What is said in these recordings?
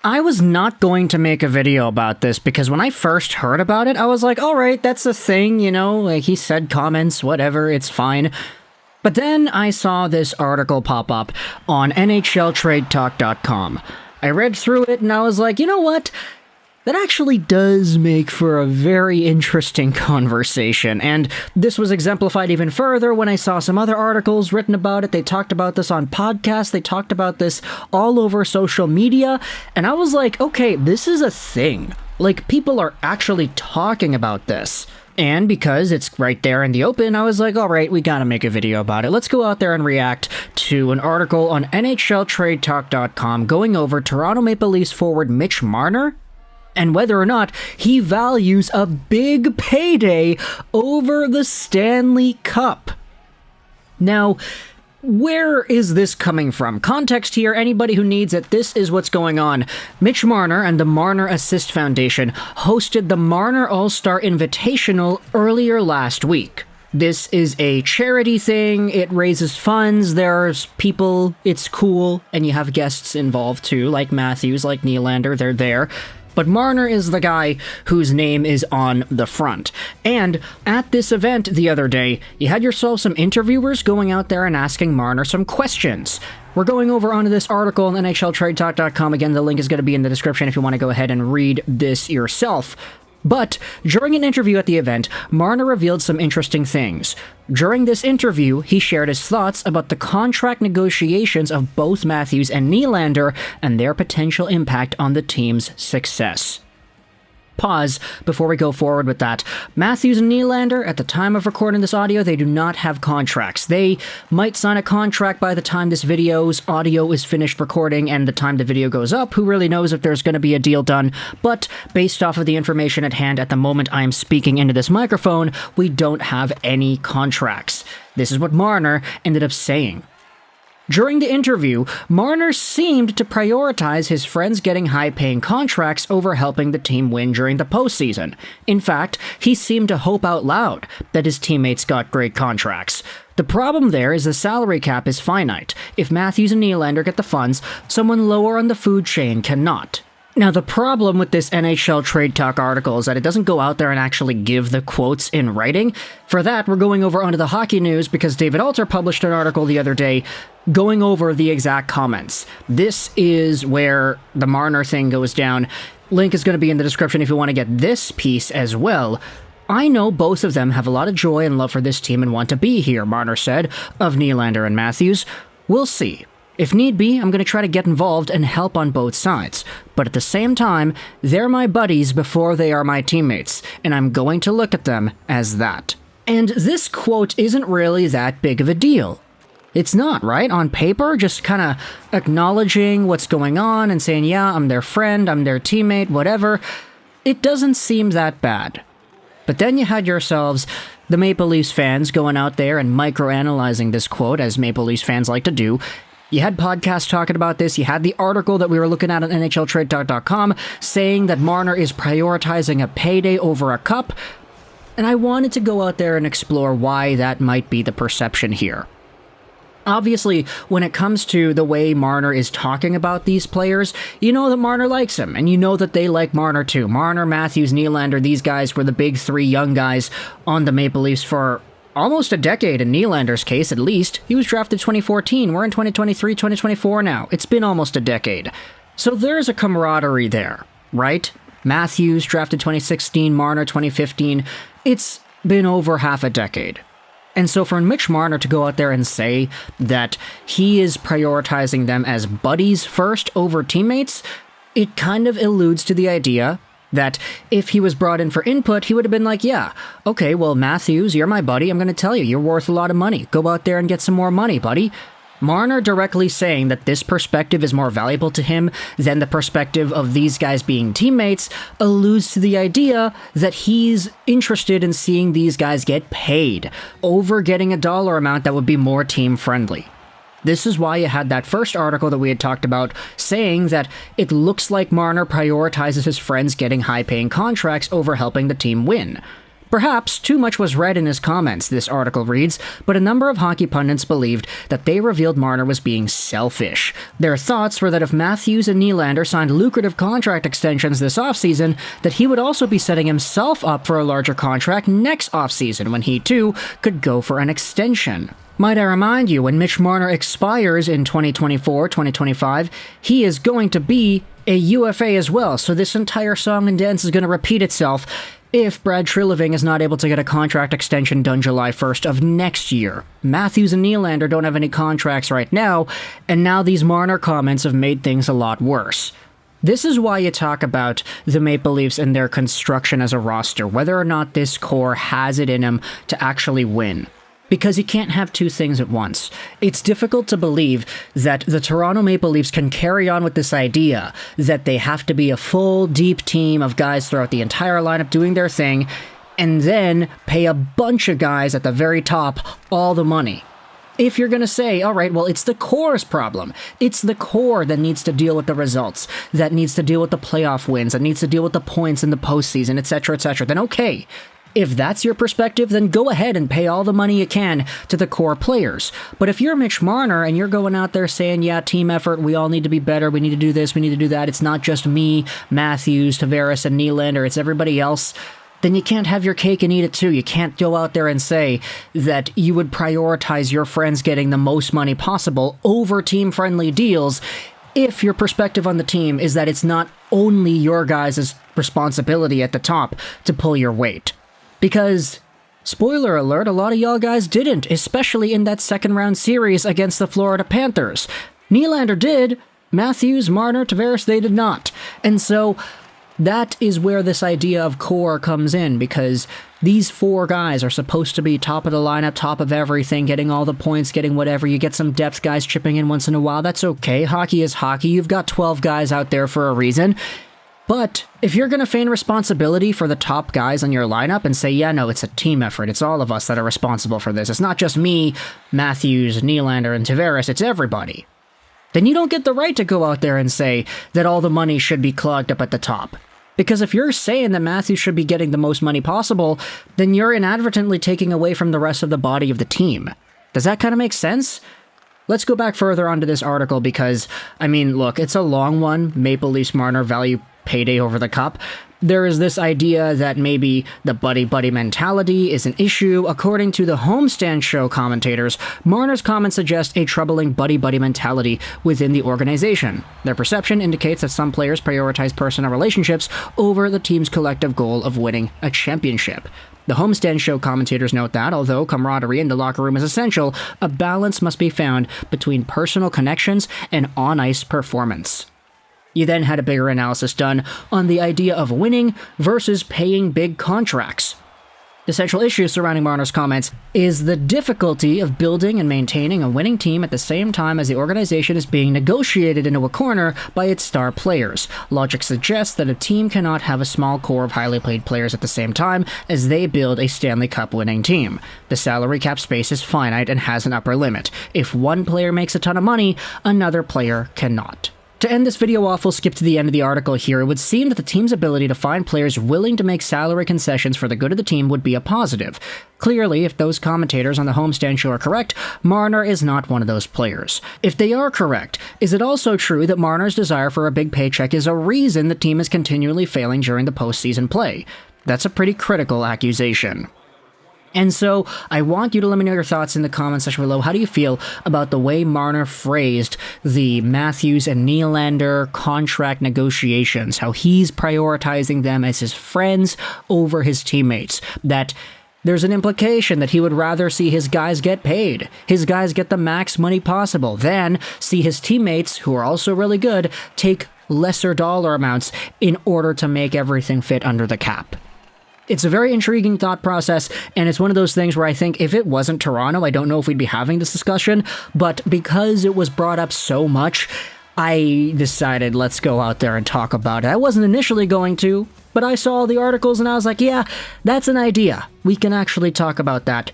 I was not going to make a video about this because when I first heard about it, I was like, alright, that's a thing, you know, like he said comments, whatever, it's fine. But then I saw this article pop up on NHLTradeTalk.com. I read through it and I was like, you know what? That actually does make for a very interesting conversation, and this was exemplified even further when I saw some other articles written about it. They talked about this on podcasts, they talked about this all over social media, and I was like, okay, this is a thing. Like, people are actually talking about this. And because it's right there in the open, I was like, alright, we gotta make a video about it. Let's go out there and react to an article on NHLTradeTalk.com going over Toronto Maple Leafs forward Mitch Marner, and whether or not he values a big payday over the Stanley Cup. Now, where is this coming from? Context here, anybody who needs it, this is what's going on. Mitch Marner and the Marner Assist Foundation hosted the Marner All-Star Invitational earlier last week. This is a charity thing, it raises funds, there's people, it's cool, and you have guests involved too, like Matthews, like Nylander, they're there. But Marner is the guy whose name is on the front. And at this event the other day, you had yourself some interviewers going out there and asking Marner some questions. We're going over onto this article on NHLTradeTalk.com. Again, the link is going to be in the description if you want to go ahead and read this yourself. But during an interview at the event, Marner revealed some interesting things. During this interview, he shared his thoughts about the contract negotiations of both Matthews and Nylander and their potential impact on the team's success. Pause before we go forward with that. Matthews and Nylander, at the time of recording this audio, they do not have contracts. They might sign a contract by the time this video's audio is finished recording and the time the video goes up. Who really knows if there's going to be a deal done? But based off of the information at hand at the moment I am speaking into this microphone, we don't have any contracts. This is what Marner ended up saying. During the interview, Marner seemed to prioritize his friends getting high-paying contracts over helping the team win during the postseason. In fact, he seemed to hope out loud that his teammates got great contracts. The problem there is the salary cap is finite. If Matthews and Nylander get the funds, someone lower on the food chain cannot. Now, the problem with this NHL Trade Talk article is that it doesn't go out there and actually give the quotes in writing. For that, we're going over onto the hockey news because David Alter published an article the other day going over the exact comments. This is where the Marner thing goes down. Link is going to be in the description if you want to get this piece as well. I know both of them have a lot of joy and love for this team and want to be here, Marner said, of Nylander and Matthews. We'll see. If need be, I'm going to try to get involved and help on both sides. But at the same time, they're my buddies before they are my teammates, and I'm going to look at them as that. And this quote isn't really that big of a deal. It's not, right? On paper, just kind of acknowledging what's going on and saying, yeah, I'm their friend, I'm their teammate, whatever. It doesn't seem that bad. But then you had yourselves the Maple Leafs fans going out there and microanalyzing this quote, as Maple Leafs fans like to do. You had podcasts talking about this, you had the article that we were looking at on NHLTradeTalk.com saying that Marner is prioritizing a payday over a cup, and I wanted to go out there and explore why that might be the perception here. Obviously, when it comes to the way Marner is talking about these players, you know that Marner likes him, and you know that they like Marner too. Marner, Matthews, Nylander, these guys were the big three young guys on the Maple Leafs for almost a decade in Nylander's case, at least. He was drafted 2014. We're in 2023, 2024 now. It's been almost a decade. So there's a camaraderie there, right? Matthews drafted 2016, Marner 2015. It's been over half a decade. And so for Mitch Marner to go out there and say that he is prioritizing them as buddies first over teammates, it kind of alludes to the idea that if he was brought in for input, he would have been like, yeah, okay, well, Matthews, you're my buddy. I'm going to tell you, you're worth a lot of money. Go out there and get some more money, buddy. Marner directly saying that this perspective is more valuable to him than the perspective of these guys being teammates alludes to the idea that he's interested in seeing these guys get paid over getting a dollar amount that would be more team-friendly. This is why you had that first article that we had talked about saying that it looks like Marner prioritizes his friends getting high-paying contracts over helping the team win. Perhaps too much was read in his comments, this article reads, but a number of hockey pundits believed that they revealed Marner was being selfish. Their thoughts were that if Matthews and Nylander signed lucrative contract extensions this offseason, that he would also be setting himself up for a larger contract next offseason when he too could go for an extension. Might I remind you, when Mitch Marner expires in 2024-2025, he is going to be a UFA as well, so this entire song and dance is going to repeat itself if Brad Treliving is not able to get a contract extension done July 1st of next year. Matthews and Nylander don't have any contracts right now, and now these Marner comments have made things a lot worse. This is why you talk about the Maple Leafs and their construction as a roster, whether or not this core has it in them to actually win. Because you can't have two things at once. It's difficult to believe that the Toronto Maple Leafs can carry on with this idea that they have to be a full, deep team of guys throughout the entire lineup doing their thing, and then pay a bunch of guys at the very top all the money. If you're going to say, all right, well, it's the core's problem. It's the core that needs to deal with the results, that needs to deal with the playoff wins, that needs to deal with the points in the postseason, etc., then okay. If that's your perspective, then go ahead and pay all the money you can to the core players. But if you're Mitch Marner and you're going out there saying, yeah, team effort, we all need to be better, we need to do this, we need to do that, it's not just me, Matthews, Tavares, and Nylander, it's everybody else, then you can't have your cake and eat it too. You can't go out there and say that you would prioritize your friends getting the most money possible over team-friendly deals if your perspective on the team is that it's not only your guys' responsibility at the top to pull your weight. Because, spoiler alert, a lot of y'all guys didn't, especially in that second round series against the Florida Panthers. Nylander did, Matthews, Marner, Tavares, they did not. And so, that is where this idea of core comes in, because these four guys are supposed to be top of the lineup, top of everything, getting all the points, getting whatever. You get some depth guys chipping in once in a while, that's okay. Hockey is hockey. You've got 12 guys out there for a reason. But if you're going to feign responsibility for the top guys on your lineup and say, yeah, no, it's a team effort, it's all of us that are responsible for this, it's not just me, Matthews, Nylander, and Tavares, it's everybody, then you don't get the right to go out there and say that all the money should be clogged up at the top. Because if you're saying that Matthews should be getting the most money possible, then you're inadvertently taking away from the rest of the body of the team. Does that kind of make sense? Let's go back further onto this article because, I mean, look, it's a long one. Maple Leafs Marner value payday over the cup. There is this idea that maybe the buddy-buddy mentality is an issue. According to the Homestand Show commentators, Marner's comments suggest a troubling buddy-buddy mentality within the organization. Their perception indicates that some players prioritize personal relationships over the team's collective goal of winning a championship. The Homestand Show commentators note that, although camaraderie in the locker room is essential, a balance must be found between personal connections and on-ice performance. You then had a bigger analysis done on the idea of winning versus paying big contracts. The central issue surrounding Marner's comments is the difficulty of building and maintaining a winning team at the same time as the organization is being negotiated into a corner by its star players. Logic suggests that a team cannot have a small core of highly paid players at the same time as they build a Stanley Cup winning team. The salary cap space is finite and has an upper limit. If one player makes a ton of money, another player cannot. To end this video off, we'll skip to the end of the article here. It would seem that the team's ability to find players willing to make salary concessions for the good of the team would be a positive. Clearly, if those commentators on the Homestand Show are correct, Marner is not one of those players. If they are correct, is it also true that Marner's desire for a big paycheck is a reason the team is continually failing during the postseason play? That's a pretty critical accusation. And so, I want you to let me know your thoughts in the comment section below. How do you feel about the way Marner phrased the Matthews and Nylander contract negotiations? How he's prioritizing them as his friends over his teammates? That there's an implication that he would rather see his guys get paid, his guys get the max money possible, than see his teammates, who are also really good, take lesser dollar amounts in order to make everything fit under the cap. It's a very intriguing thought process, and it's one of those things where I think if it wasn't Toronto, I don't know if we'd be having this discussion, but because it was brought up so much, I decided let's go out there and talk about it. I wasn't initially going to, but I saw the articles and I was like, yeah, that's an idea. We can actually talk about that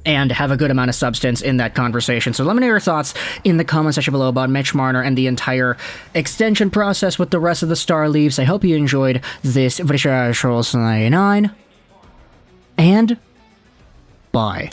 and have a good amount of substance in that conversation. So let me know your thoughts in the comment section below about Mitch Marner and the entire extension process with the rest of the Star Leafs. I hope you enjoyed this video. And bye.